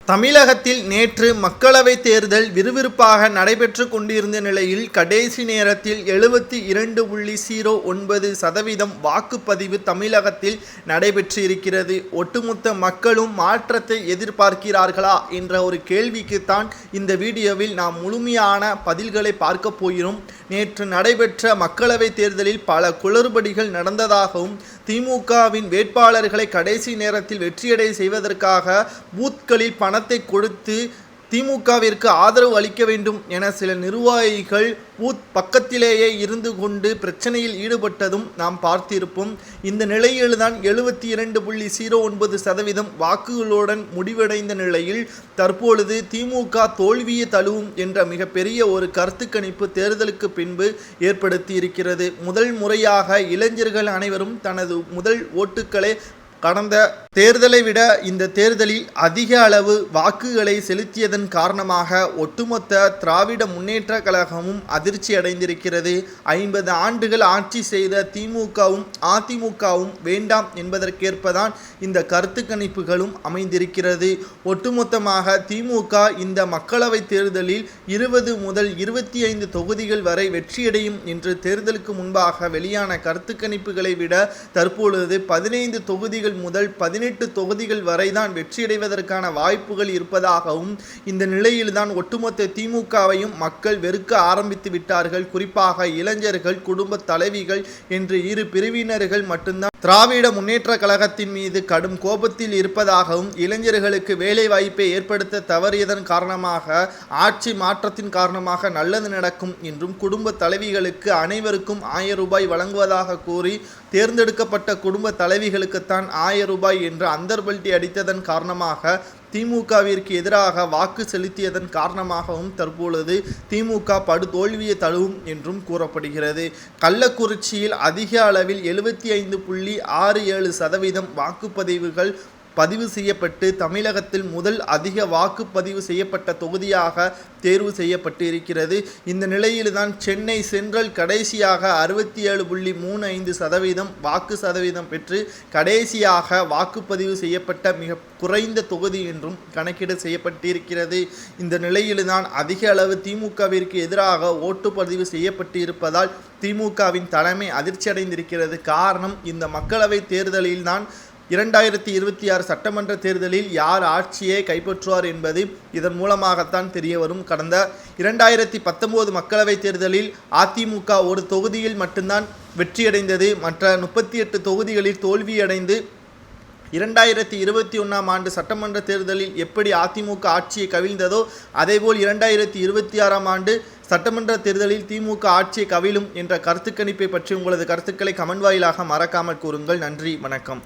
தமிழகத்தில் நேற்று மக்களவைத் தேர்தல் விறுவிறுப்பாக நடைபெற்று கொண்டிருந்த நிலையில் கடைசி நேரத்தில் 72.09% வாக்குப்பதிவு தமிழகத்தில் நடைபெற்று இருக்கிறது. ஒட்டுமொத்த மக்களும் மாற்றத்தை எதிர்பார்க்கிறார்களா என்ற ஒரு கேள்விக்குத்தான் இந்த வீடியோவில் நாம் முழுமையான பதில்களை பார்க்க போகிறோம். நேற்று நடைபெற்ற மக்களவைத் தேர்தலில் பல குளறுபடிகள் நடந்ததாகவும் திமுகவின் வேட்பாளர்களை கடைசி நேரத்தில் வெற்றியடை செய்வதற்காக பூத்களில் பணத்தை கொடுத்து திமுகவிற்கு ஆதரவு அளிக்க வேண்டும் என சில நிர்வாகிகள் பூத் பக்கத்திலேயே இருந்து கொண்டு பிரச்சனையில் ஈடுபட்டதும் நாம் பார்த்திருப்போம். இந்த நிலையில்தான் 72.09% வாக்குகளுடன் முடிவடைந்த நிலையில் தற்பொழுது திமுக தோல்வியை தழுவும் என்ற மிகப்பெரிய ஒரு கருத்து கணிப்பு தேர்தலுக்கு பின்பு ஏற்படுத்தி இருக்கிறது. முதல் முறையாக இளைஞர்கள் அனைவரும் தனது முதல் ஓட்டுக்களை கடந்த தேர்தலை விட இந்த தேர்தலில் அதிக அளவு வாக்குகளை செலுத்தியதன் காரணமாக ஒட்டுமொத்த திராவிட முன்னேற்ற கழகமும் அதிர்ச்சி அடைந்திருக்கிறது. 50 ஆண்டுகள் ஆட்சி செய்த திமுகவும் அதிமுகவும் வேண்டாம் என்பதற்கேற்பதான் இந்த கருத்து கணிப்புகளும் அமைந்திருக்கிறது. ஒட்டுமொத்தமாக திமுக இந்த மக்களவை தேர்தலில் 20 முதல் 25 தொகுதிகள் வரை வெற்றியடையும் என்று தேர்தலுக்கு முன்பாக வெளியான கருத்து கணிப்புகளை விட தற்பொழுது 15 தொகுதிகள் முதல் 18 தொகுதிகள் வரைதான் வெற்றியடைவதற்கான வாய்ப்புகள் இருப்பதாகவும், இந்த நிலையில்தான் ஒட்டுமொத்த திமுகவையும் மக்கள் வெறுக்க ஆரம்பித்து விட்டார்கள். குறிப்பாக இளைஞர்கள், குடும்ப தலைவிகள் என்று இரு பிரிவினர்கள் மட்டும்தான் திராவிட முன்னேற்ற கழகத்தின் மீது கடும் கோபத்தில் இருப்பதாகவும், இளைஞர்களுக்கு வேலை வாய்ப்பை ஏற்படுத்த தவறியதன் காரணமாக ஆட்சி மாற்றத்தின் காரணமாக நல்லது நடக்கும் என்றும், குடும்ப தலைவிகளுக்கு அனைவருக்கும் 1000 ரூபாய் வழங்குவதாக கூறி தேர்ந்தெடுக்கப்பட்ட குடும்ப தலைவிகளுக்குத்தான் 1000 ரூபாய் என்று அந்தர்பல்ட்டி அடித்ததன் காரணமாக திமுகவிற்கு எதிராக வாக்கு செலுத்தியதன் காரணமாகவும் தற்பொழுது திமுக படுதோல்வியை தழுவும் என்றும் கூறப்படுகிறது. கள்ளக்குறிச்சியில் அதிக அளவில் 75.67% வாக்குப்பதிவுகள் பதிவு செய்யப்பட்டு தமிழகத்தில் முதல் அதிக வாக்குப்பதிவு செய்யப்பட்ட தொகுதியாக தேர்வு செய்யப்பட்டு இருக்கிறது. இந்த நிலையில்தான் சென்னை சென்ட்ரல் கடைசியாக 67.35% வாக்கு சதவீதம் பெற்று கடைசியாக வாக்குப்பதிவு செய்யப்பட்ட மிக குறைந்த தொகுதி என்றும் கணக்கீடு செய்யப்பட்டிருக்கிறது. இந்த நிலையில்தான் அதிக அளவு திமுகவிற்கு எதிராக ஓட்டுப்பதிவு செய்யப்பட்டு இருப்பதால் திமுகவின் தலைமை அதிர்ச்சி அடைந்திருக்கிறது. காரணம், இந்த மக்களவை தேர்தலில்தான் 2026 சட்டமன்ற தேர்தலில் யார் ஆட்சியை கைப்பற்றுவார் என்பது இதன் மூலமாகத்தான் தெரிய வரும். கடந்த 2019 மக்களவைத் தேர்தலில் அதிமுக ஒரு தொகுதியில் மட்டும்தான் வெற்றியடைந்தது. மற்ற 38 தொகுதிகளில் தோல்வியடைந்து 2021 ஆண்டு சட்டமன்ற தேர்தலில் எப்படி அதிமுக ஆட்சியை கவிழ்ந்ததோ அதேபோல் 2026 ஆண்டு சட்டமன்ற தேர்தலில் திமுக ஆட்சியை கவிழும் என்ற கருத்து கணிப்பை பற்றி உங்களது கருத்துக்களை கமெண்ட் வாயிலாக மறக்காமல் கூறுங்கள். நன்றி, வணக்கம்.